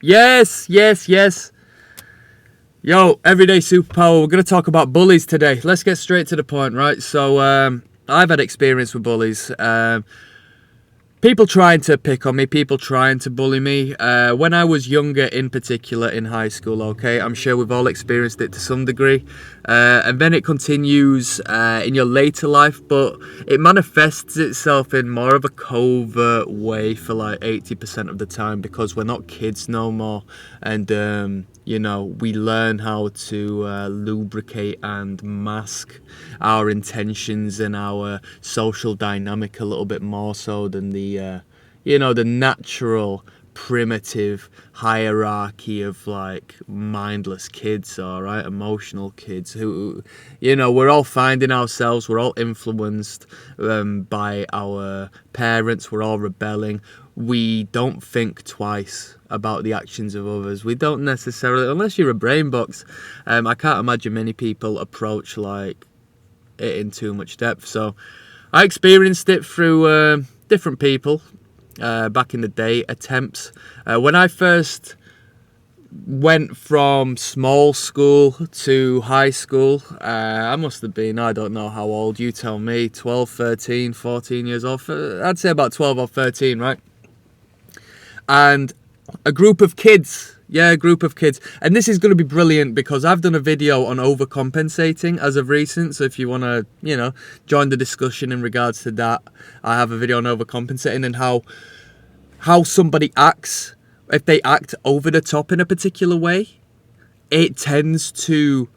Yes, yes, yes. Yo, everyday superpower. We're going to talk about bullies today. Let's get straight to the point, right? So, I've had experience with bullies. People trying to pick on me, people trying to bully me. When I was younger, in particular in high school, okay, I'm sure we've all experienced it to some degree. And then it continues in your later life, but it manifests itself in more of a covert way for like 80% of the time because we're not kids no more. And, we learn how to lubricate and mask our intentions and our social dynamic a little bit more so than the natural primitive hierarchy of like mindless kids, all right, emotional kids who, we're all finding ourselves, we're all influenced by our parents, we're all rebelling. We don't think twice about the actions of others. We don't necessarily, unless you're a brain box. I can't imagine many people approach like it in too much depth. So I experienced it through different people back in the day, attempts. When I first went from small school to high school, I must have been, I don't know how old, you tell me, 12, 13, 14 years old. I'd say about 12 or 13, right? And a group of kids. And this is going to be brilliant because I've done a video on overcompensating as of recent. So if you want to, join the discussion in regards to that, I have a video on overcompensating and how somebody acts. If they act over the top in a particular way, it tends to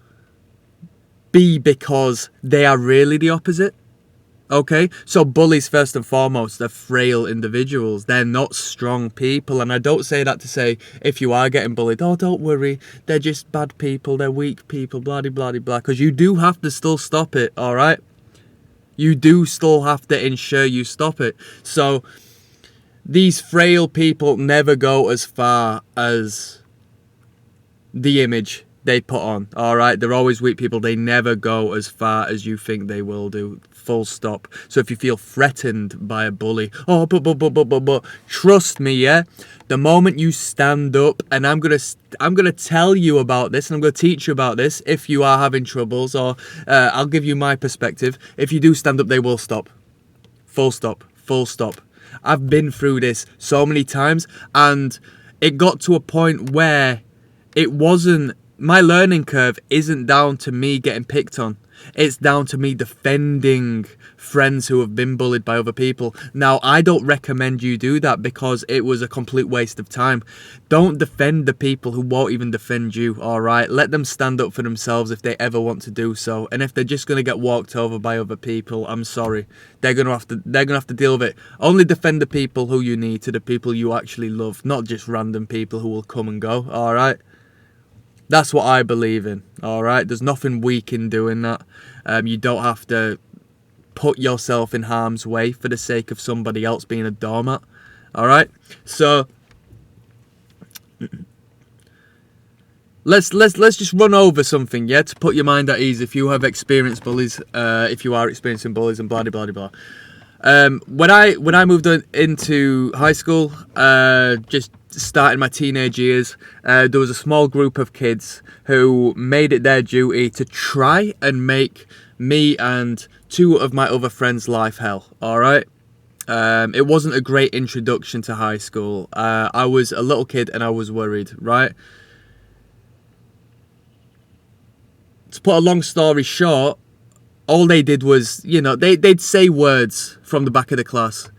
be because they are really the opposite. Okay, so bullies, first and foremost, they're frail individuals. They're not strong people. And I don't say that to say if you are getting bullied, oh, don't worry, they're just bad people, they're weak people, blah, blah, blah, blah. Because you do have to still stop it, all right? You do still have to ensure you stop it. So these frail people never go as far as the image they put on, all right? They're always weak people. They never go as far as you think they will do. Full stop. So if you feel threatened by a bully, but trust me, yeah, the moment you stand up, and I'm gonna tell you about this, and I'm gonna teach you about this if you are having troubles, or I'll give you my perspective. If you do stand up, they will stop. Full stop. Full stop. I've been through this so many times, and it got to a point where it wasn't. My learning curve isn't down to me getting picked on. It's down to me defending friends who have been bullied by other people. Now, I don't recommend you do that because it was a complete waste of time. Don't defend the people who won't even defend you, all right? Let them stand up for themselves if they ever want to do so. And if they're just going to get walked over by other people, I'm sorry. They're going to have to deal with it. Only defend the people who you need to the people you actually love, not just random people who will come and go, all right? That's what I believe in, all right? There's nothing weak in doing that. You don't have to put yourself in harm's way for the sake of somebody else being a doormat, all right? So let's just run over something, yeah, to put your mind at ease if you have experienced bullies, if you are experiencing bullies and blah, blah, blah, blah. When I moved into high school, just starting my teenage years, there was a small group of kids who made it their duty to try and make me and two of my other friends' life hell, all right? It wasn't a great introduction to high school. I was a little kid and I was worried, right? To put a long story short, all they did was, they'd say words from the back of the class.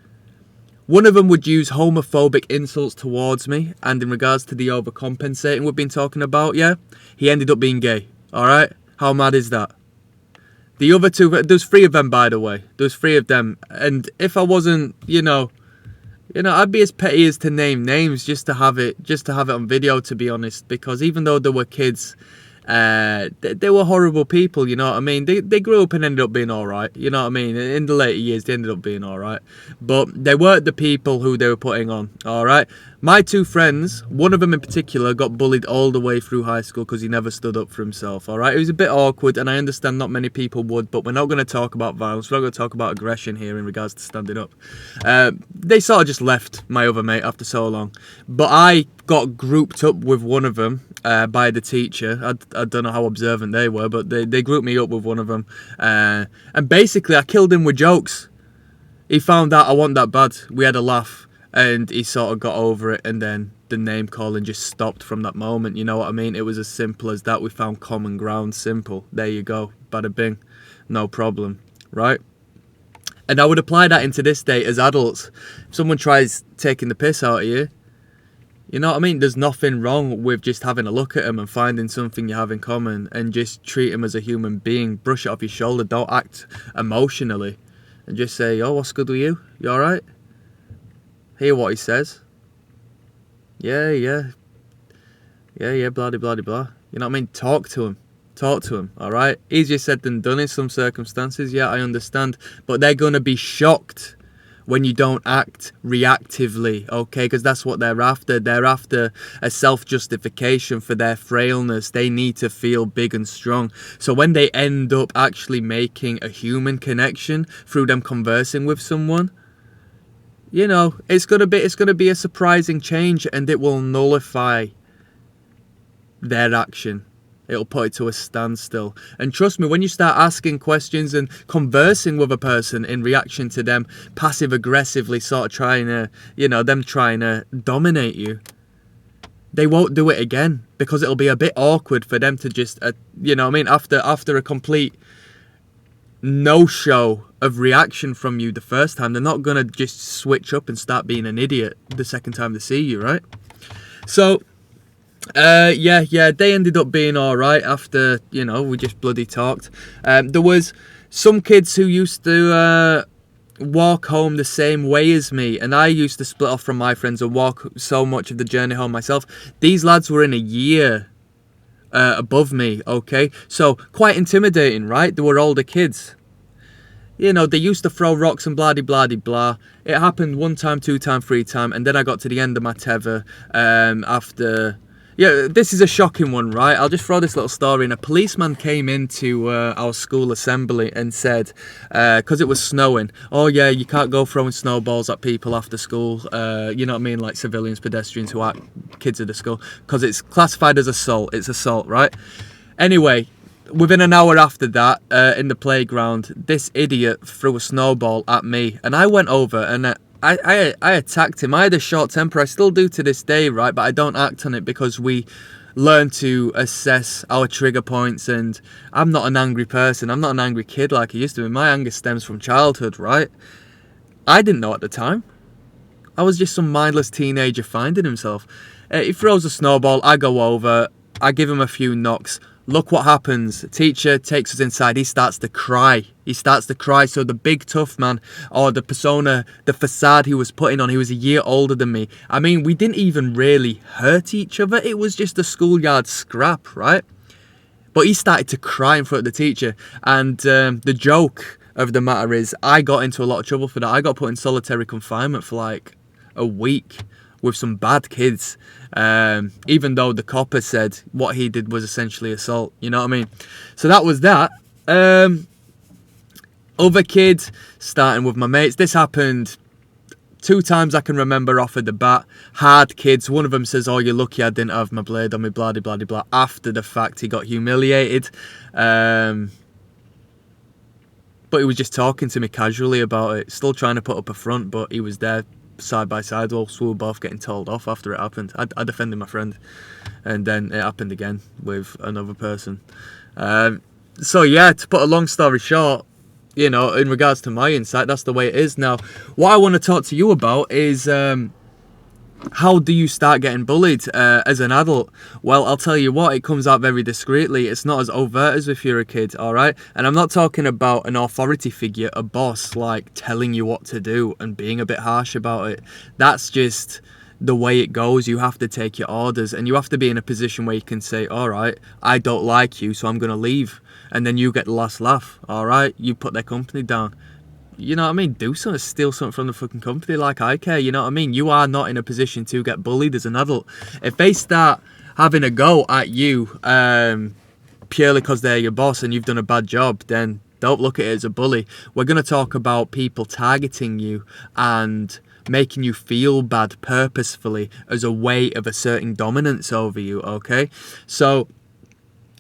One of them would use homophobic insults towards me, and in regards to the overcompensating we've been talking about, yeah, he ended up being gay, alright? How mad is that? The other two, there's three of them, by the way. There's three of them, and if I wasn't, I'd be as petty as to name names just to have it on video, to be honest, because even though they were kids, they were horrible people, you know what I mean? They grew up and ended up being alright, you know what I mean? In the later years, they ended up being alright. But they weren't the people who they were putting on, alright? My two friends, one of them in particular, got bullied all the way through high school because he never stood up for himself, alright? It was a bit awkward, and I understand not many people would, but we're not going to talk about violence. We're not going to talk about aggression here in regards to standing up. They sort of just left my other mate after so long. But I got grouped up with one of them by the teacher. I don't know how observant they were, but they grouped me up with one of them. And basically, I killed him with jokes. He found out I wasn't that bad. We had a laugh, and he sort of got over it, and then the name calling just stopped from that moment. You know what I mean? It was as simple as that. We found common ground. Simple. There you go. Bada bing. No problem. Right? And I would apply that into this day as adults. If someone tries taking the piss out of you, you know what I mean? There's nothing wrong with just having a look at them and finding something you have in common and just treat them as a human being. Brush it off your shoulder. Don't act emotionally. And just say, oh, what's good with you? You alright? Hear what he says. Yeah, blah, blah, blah, blah. You know what I mean? Talk to him, alright? Easier said than done in some circumstances, yeah, I understand. But they're going to be shocked when you don't act reactively, okay? Because that's what they're after. They're after a self-justification for their frailness. They need to feel big and strong. So when they end up actually making a human connection through them conversing with someone, you know, it's gonna be a surprising change, and it will nullify their action. It'll put it to a standstill. And trust me, when you start asking questions and conversing with a person in reaction to them passive aggressively sort of trying to dominate you, they won't do it again, because it'll be a bit awkward for them to just after a complete no-show of reaction from you the first time, they're not going to just switch up and start being an idiot the second time they see you, right? So they ended up being alright after, we just bloody talked. There was some kids who used to walk home the same way as me, and I used to split off from my friends and walk so much of the journey home myself. These lads were in a year above me, okay? So, quite intimidating, right? They were older kids. They used to throw rocks and blah-de-blah-de-blah. It happened 1 time, 2 time, 3 time, and then I got to the end of my tether after... Yeah, this is a shocking one, right? I'll just throw this little story in. A policeman came into our school assembly and said, because it was snowing, oh yeah, you can't go throwing snowballs at people after school, you know what I mean, like civilians, pedestrians who aren't kids of the school, because it's classified as assault. It's assault, right? Anyway, within an hour after that, in the playground, this idiot threw a snowball at me, and I went over and I attacked him. I had a short temper. I still do to this day, right? But I don't act on it because we learn to assess our trigger points. And I'm not an angry person. I'm not an angry kid like I used to be. My anger stems from childhood, right? I didn't know at the time. I was just some mindless teenager finding himself. He throws a snowball. I go over. I give him a few knocks. Look what happens. Teacher takes us inside. He starts to cry. So the big tough man, or the persona, the facade he was putting on, he was a year older than me. I mean, we didn't even really hurt each other. It was just a schoolyard scrap, right? But he started to cry in front of the teacher. And the joke of the matter is, I got into a lot of trouble for that. I got put in solitary confinement for like a week with some bad kids, even though the copper said what he did was essentially assault, you know what I mean? So that was that. Other kids, starting with my mates, this happened 2 times I can remember off of the bat. Hard kids. One of them says, oh, you're lucky I didn't have my blade on me, blah, blah, blah, blah. After the fact, he got humiliated. But he was just talking to me casually about it, still trying to put up a front, but he was there side by side whilst we were both getting told off after it happened. I defended my friend, and then it happened again with another person. So yeah, to put a long story short, in regards to my insight, that's the way it is. Now, what I want to talk to you about is how do you start getting bullied as an adult? Well, I'll tell you what, it comes out very discreetly. It's not as overt as if you're a kid, alright? And I'm not talking about an authority figure, a boss, like telling you what to do and being a bit harsh about it. That's just the way it goes. You have to take your orders, and you have to be in a position where you can say, alright, I don't like you, so I'm going to leave. And then you get the last laugh, alright? You put their company down. You know what I mean? Do something, steal something from the fucking company like I care, you know what I mean? You are not in a position to get bullied as an adult. If they start having a go at you purely because they're your boss and you've done a bad job, then don't look at it as a bully. We're going to talk about people targeting you and making you feel bad purposefully as a way of asserting dominance over you, okay? So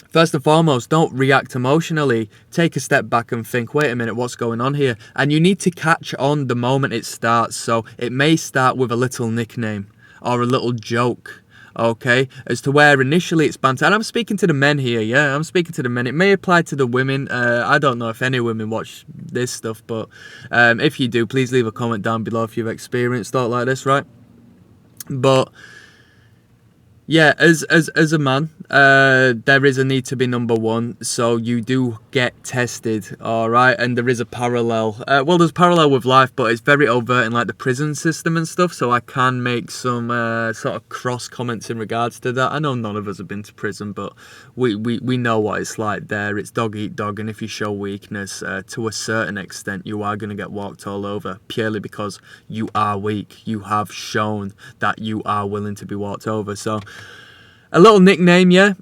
first and foremost, don't react emotionally. Take a step back and think, wait a minute, what's going on here? And you need to catch on the moment it starts. So it may start with a little nickname or a little joke, okay, as to where initially it's banter. And I'm speaking to the men here, yeah, I'm speaking to the men. It may apply to the women. I don't know if any women watch this stuff, but if you do, please leave a comment down below if you've experienced thought like this, right? But yeah, as a man, there is a need to be number one, so you do get tested, all right? And there is a parallel. Well, there's parallel with life, but it's very overt in like the prison system and stuff. So I can make some sort of cross comments in regards to that. I know none of us have been to prison, but we know what it's like there. It's dog eat dog, and if you show weakness to a certain extent, you are going to get walked all over purely because you are weak. You have shown that you are willing to be walked over. So a little nickname, yeah.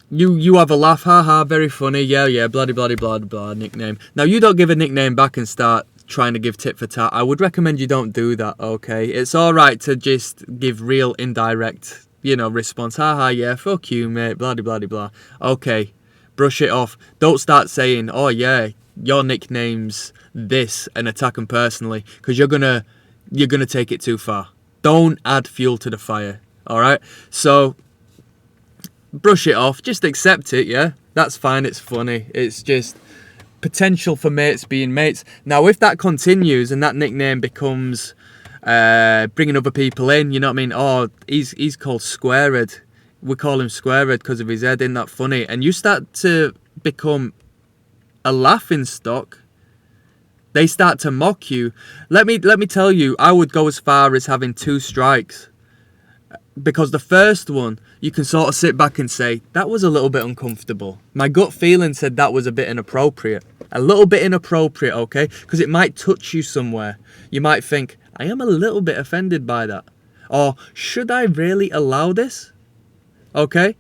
You have a laugh, haha, very funny, yeah, bloody blah nickname. Now you don't give a nickname back and start trying to give tit for tat. I would recommend you don't do that, okay? It's alright to just give real indirect, response. Haha, yeah, fuck you, mate, blah. Okay, brush it off. Don't start saying, oh yeah, your nickname's this and attack them personally, because you're gonna take it too far. Don't add fuel to the fire. Alright, so brush it off, just accept it, yeah? That's fine, it's funny. It's just potential for mates being mates. Now, if that continues and that nickname becomes bringing other people in, you know what I mean? Oh, he's called Squarehead. We call him Squarehead because of his head, isn't that funny? And you start to become a laughing stock. They start to mock you. Let me tell you, I would go as far as having 2 strikes. Because the first one, you can sort of sit back and say, that was a little bit uncomfortable. My gut feeling said that was a bit inappropriate. A little bit inappropriate, okay? Because it might touch you somewhere. You might think, I am a little bit offended by that. Or, should I really allow this? Okay?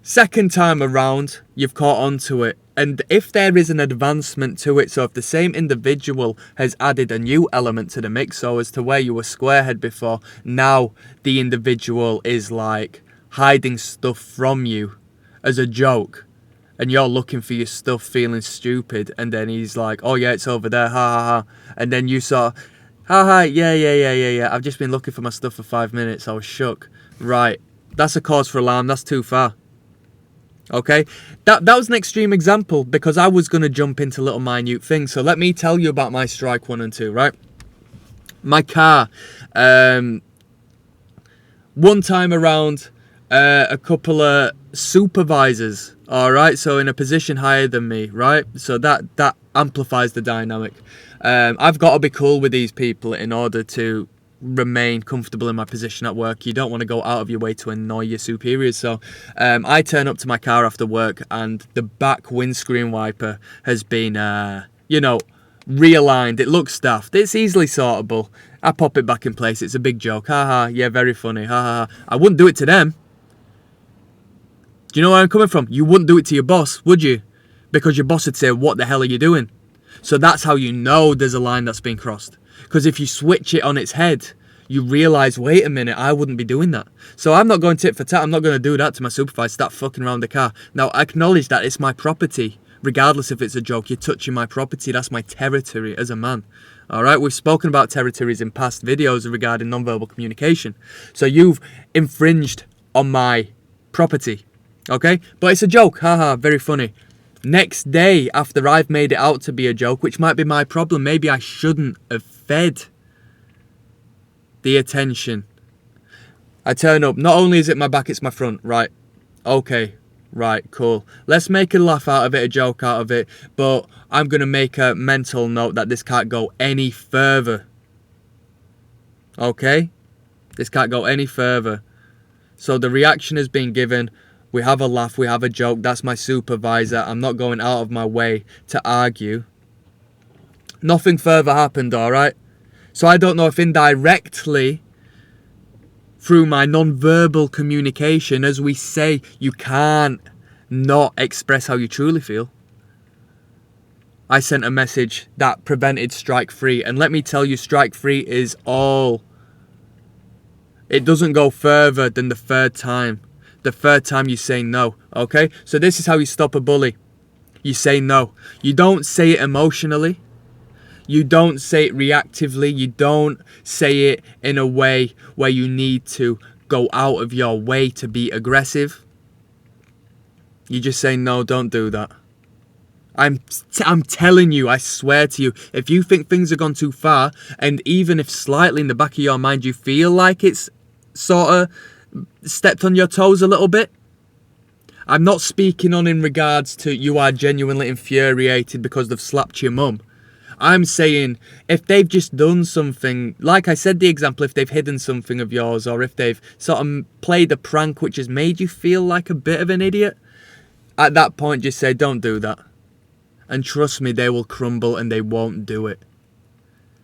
Second time around, you've caught on to it. And if there is an advancement to it, so if the same individual has added a new element to the mix, so as to where you were Squarehead before, now the individual is like hiding stuff from you as a joke, and you're looking for your stuff feeling stupid, and then he's like, oh yeah, it's over there, ha ha ha, and then you saw, ha ha, yeah, I've just been looking for my stuff for 5 minutes, I was shook. Right, that's a cause for alarm, that's too far. Okay, that was an extreme example because I was going to jump into little minute things. So let me tell you about my strike 1 and 2, right? My car, one time around, a couple of supervisors, all right, so in a position higher than me, right? So that amplifies the dynamic. I've got to be cool with these people in order to remain comfortable in my position at work. You don't want to go out of your way to annoy your superiors. So I turn up to my car after work and the back windscreen wiper has been realigned. It looks daft. It's easily sortable. I pop it back in place. It's a big joke. Haha, yeah, very funny. Haha. I wouldn't do it to them. Do you know where I'm coming from? You wouldn't do it to your boss, would you? Because your boss would say, what the hell are you doing? So that's how you know there's a line that's been crossed. Because if you switch it on its head, you realise, wait a minute, I wouldn't be doing that. So I'm not going tit for tat. I'm not going to do that to my supervisor, start fucking around the car. Now, I acknowledge that it's my property. Regardless if it's a joke, you're touching my property. That's my territory as a man. All right, we've spoken about territories in past videos regarding non-verbal communication. So you've infringed on my property. Okay, but it's a joke. Haha, very funny. Next day, after I've made it out to be a joke, which might be my problem, maybe I shouldn't have fed the attention. I turn up. Not only is it my back, it's my front. Right. Okay. Right. Cool. Let's make a laugh out of it, a joke out of it. But I'm going to make a mental note that this can't go any further. Okay? This can't go any further. So the reaction has been given. We have a laugh. We have a joke. That's my supervisor. I'm not going out of my way to argue. Nothing further happened, alright? So I don't know if indirectly, through my non-verbal communication, as we say, you can't not express how you truly feel. I sent a message that prevented strike 3. And let me tell you, strike 3 is all. It doesn't go further than the third time. The third time you say no, okay? So this is how you stop a bully. You say no. You don't say it emotionally. You don't say it reactively. You don't say it in a way where you need to go out of your way to be aggressive. You just say, no, don't do that. I'm telling you, I swear to you, if you think things have gone too far, and even if slightly in the back of your mind you feel like it's sort of stepped on your toes a little bit, I'm not speaking on in regards to you are genuinely infuriated because they've slapped your mum. I'm saying if they've just done something, like I said the example, if they've hidden something of yours, or if they've sort of played a prank which has made you feel like a bit of an idiot, at that point just say, don't do that. And trust me, they will crumble and they won't do it.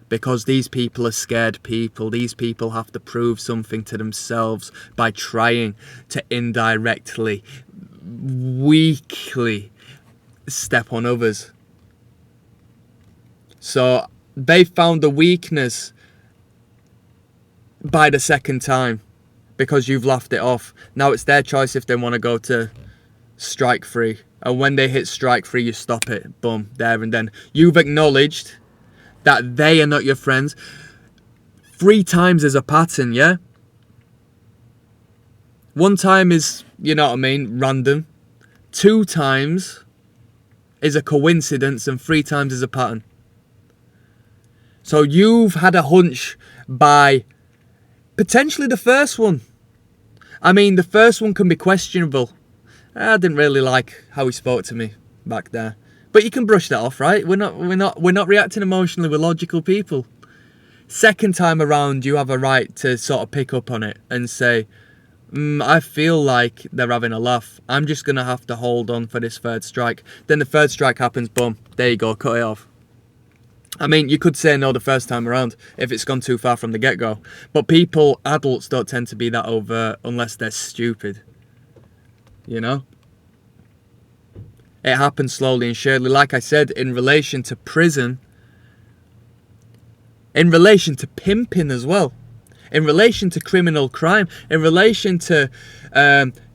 Because these people are scared people. These people have to prove something to themselves by trying to indirectly, weakly step on others. So they found the weakness by the second time because you've laughed it off. Now it's their choice if they want to go to strike 3. And when they hit strike 3, you stop it. Boom, there and then. You've acknowledged that they are not your friends. 3 times is a pattern, yeah? 1 time is, you know what I mean, random. 2 times is a coincidence, and 3 times is a pattern. So you've had a hunch by potentially the first one. I mean, the first one can be questionable. I didn't really like how he spoke to me back there. But you can brush that off, right? We're not reacting emotionally, we're logical people. Second time around, you have a right to sort of pick up on it and say, I feel like they're having a laugh. I'm just going to have to hold on for this third strike. Then the third strike happens, boom, there you go, cut it off. I mean, you could say no the first time around if it's gone too far from the get-go. But people, adults, don't tend to be that overt unless they're stupid. You know? It happens slowly and surely. Like I said, in relation to prison, in relation to pimping as well, in relation to criminal crime, in relation to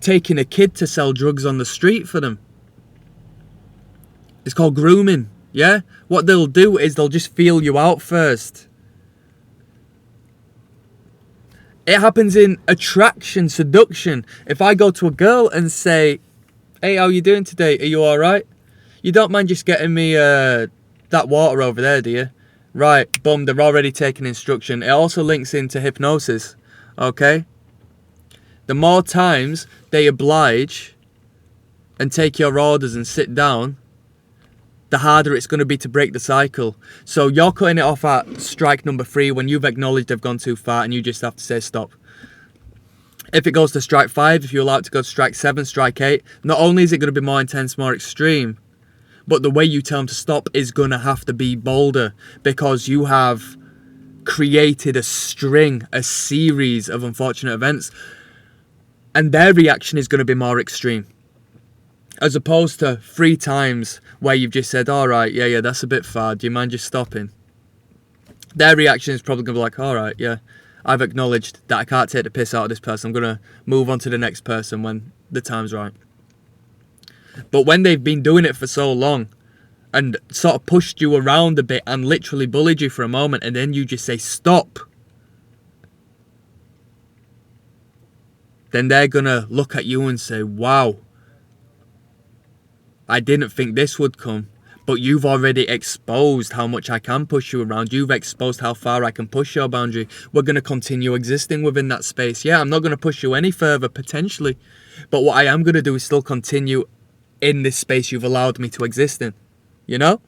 taking a kid to sell drugs on the street for them. It's called grooming, yeah? What they'll do is they'll just feel you out first. It happens in attraction, seduction. If I go to a girl and say, hey, how you doing today? Are you alright? You don't mind just getting me that water over there, do you? Right, boom, they're already taking instruction. It also links into hypnosis, okay? The more times they oblige and take your orders and sit down, the harder it's going to be to break the cycle. So you're cutting it off at strike number 3 when you've acknowledged they've gone too far and you just have to say stop. If it goes to strike 5, if you allow it to go to strike 7, strike 8, not only is it going to be more intense, more extreme, but the way you tell them to stop is going to have to be bolder because you have created a string, a series of unfortunate events, and their reaction is going to be more extreme. As opposed to 3 times where you've just said, alright, yeah, that's a bit far, do you mind just stopping? Their reaction is probably going to be like, alright, yeah, I've acknowledged that I can't take the piss out of this person, I'm going to move on to the next person when the time's right. But when they've been doing it for so long and sort of pushed you around a bit and literally bullied you for a moment and then you just say stop, then they're going to look at you and say, wow, I didn't think this would come, but you've already exposed how much I can push you around. You've exposed how far I can push your boundary. We're going to continue existing within that space. Yeah, I'm not going to push you any further, potentially. But what I am going to do is still continue in this space you've allowed me to exist in. You know?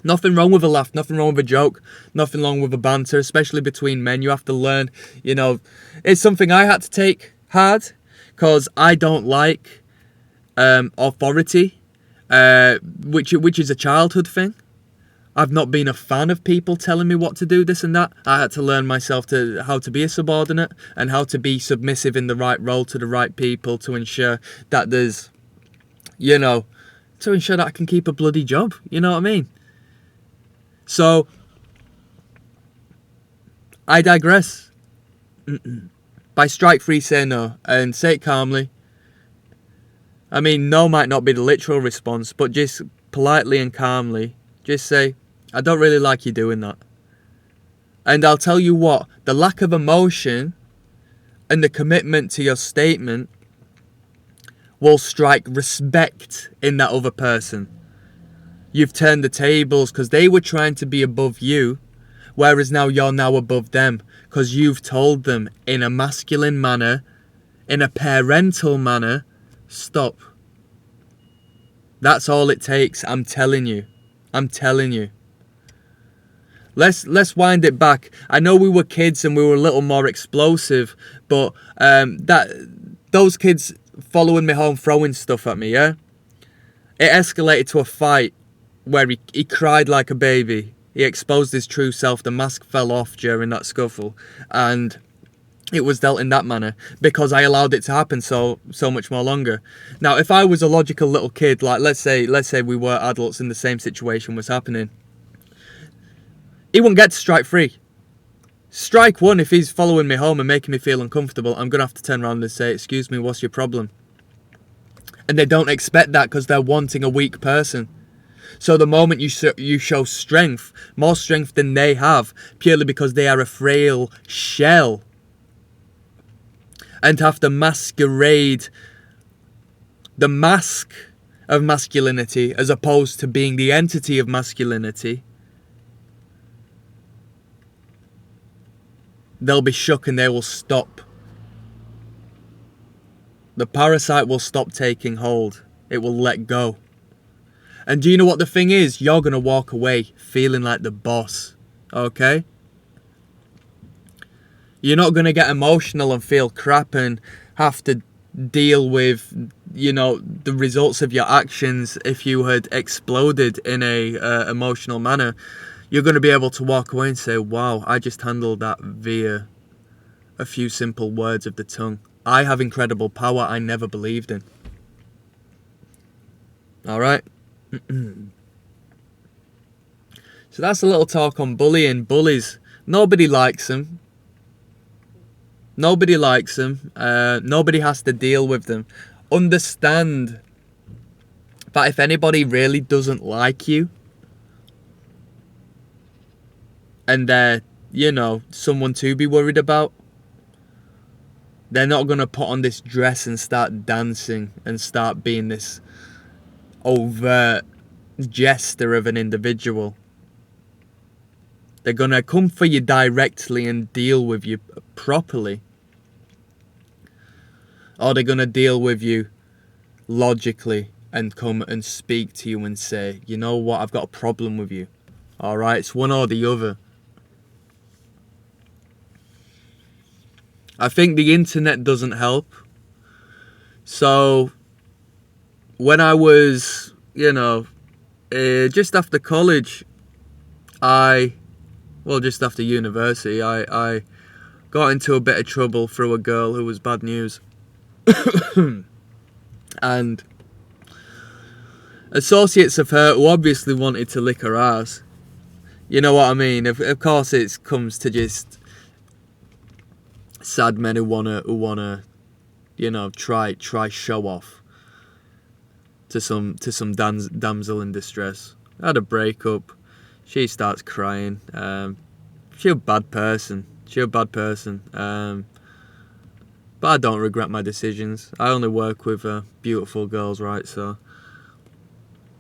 Nothing wrong with a laugh, nothing wrong with a joke, nothing wrong with a banter, especially between men. You have to learn, you know, it's something I had to take hard because I don't like authority. Which is a childhood thing. I've not been a fan of people telling me what to do, this and that. I had to learn myself how to be a subordinate and how to be submissive in the right role to the right people to ensure that there's, you know, to ensure that I can keep a bloody job. You know what I mean? So, I digress. By strike free, say no, and say it calmly. I mean, no might not be the literal response, but just politely and calmly, just say, I don't really like you doing that. And I'll tell you what, the lack of emotion and the commitment to your statement will strike respect in that other person. You've turned the tables because they were trying to be above you, whereas now you're now above them because you've told them in a masculine manner, in a parental manner, stop. That's all it takes. I'm telling you. I'm telling you. Let's wind it back. I know we were kids and we were a little more explosive, but those kids following me home throwing stuff at me, yeah? It escalated to a fight where he cried like a baby. He exposed his true self. The mask fell off during that scuffle, and it was dealt in that manner because I allowed it to happen so much more longer. Now, if I was a logical little kid, like let's say we were adults and the same situation was happening, he wouldn't get to strike free. Strike one, if he's following me home and making me feel uncomfortable, I'm going to have to turn around and say, excuse me, what's your problem? And they don't expect that because they're wanting a weak person. So the moment you show strength, more strength than they have, purely because they are a frail shell, and have to masquerade the mask of masculinity as opposed to being the entity of masculinity, they'll be shook and they will stop. The parasite will stop taking hold. It will let go. And do you know what the thing is? You're going to walk away feeling like the boss. Okay? You're not going to get emotional and feel crap and have to deal with, the results of your actions if you had exploded in a emotional manner. You're going to be able to walk away and say, wow, I just handled that via a few simple words of the tongue. I have incredible power I never believed in. Alright? So that's a little talk on bullying. Bullies. Nobody likes them. Nobody likes them. Nobody has to deal with them. Understand that if anybody really doesn't like you, and they're, someone to be worried about, they're not going to put on this dress and start dancing and start being this overt jester of an individual. They're going to come for you directly and deal with you properly. Or they're going to deal with you logically and come and speak to you and say, you know what, I've got a problem with you. Alright, it's one or the other. I think the internet doesn't help. So, when I was, just after college, just after university, I got into a bit of trouble through a girl who was bad news. And associates of her who obviously wanted to lick her ass. You know what I mean? Of course it comes to just sad men who wanna try show off to some damsel in distress. I had a breakup. She starts crying. She's a bad person. But I don't regret my decisions. I only work with beautiful girls, right? So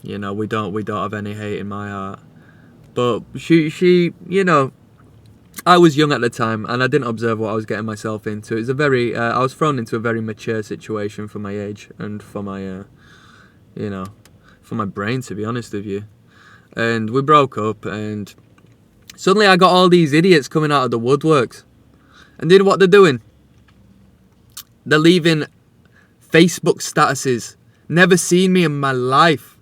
we don't have any hate in my heart. But she I was young at the time and I didn't observe what I was getting myself into. It was I was thrown into a very mature situation for my age and for my for my brain, to be honest with you. And we broke up, and suddenly I got all these idiots coming out of the woodworks. And do you know what they're doing? They're leaving Facebook statuses. Never seen me in my life.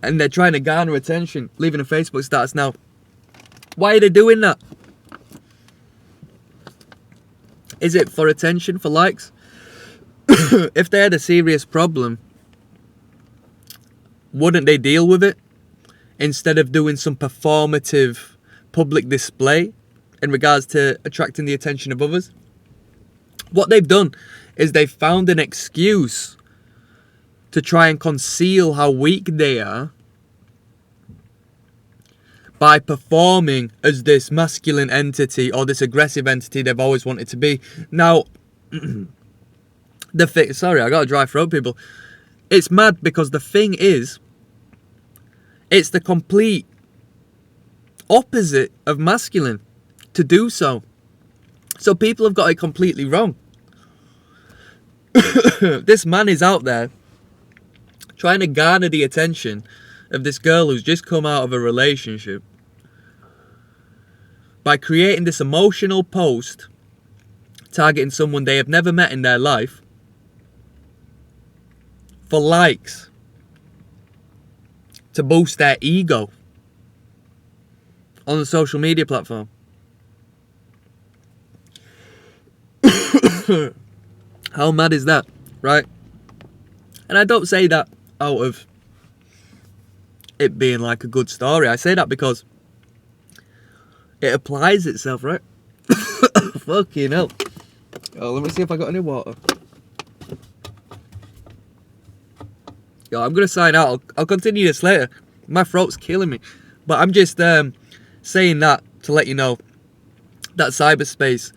And they're trying to garner attention, leaving a Facebook status. Now, why are they doing that? Is it for attention, for likes? If they had a serious problem, wouldn't they deal with it instead of doing some performative public display in regards to attracting the attention of others? What they've done is they've found an excuse to try and conceal how weak they are by performing as this masculine entity or this aggressive entity they've always wanted to be. Now, sorry, I got a dry throat, people. It's mad because the thing is, it's the complete opposite of masculine to do so. So people have got it completely wrong. This man is out there trying to garner the attention of this girl who's just come out of a relationship by creating this emotional post targeting someone they have never met in their life for likes, to boost their ego on the social media platform. How mad is that, right? And I don't say that out of it being like a good story. I say that because it applies itself, right? Fucking hell. Oh, let me see if I got any water. Yo, I'm gonna sign out. I'll continue this later. My throat's killing me. But I'm just saying that to let you know that cyberspace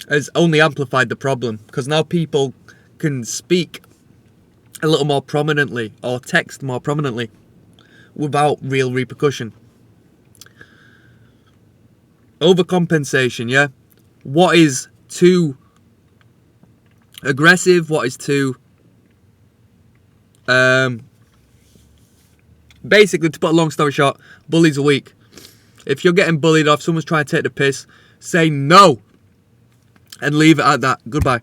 has only amplified the problem, because now people can speak a little more prominently or text more prominently without real repercussion. Overcompensation, yeah? What is too aggressive? What is too... basically, to put a long story short, bullies are weak. If you're getting bullied or if someone's trying to take the piss, say no and leave it at that. Goodbye.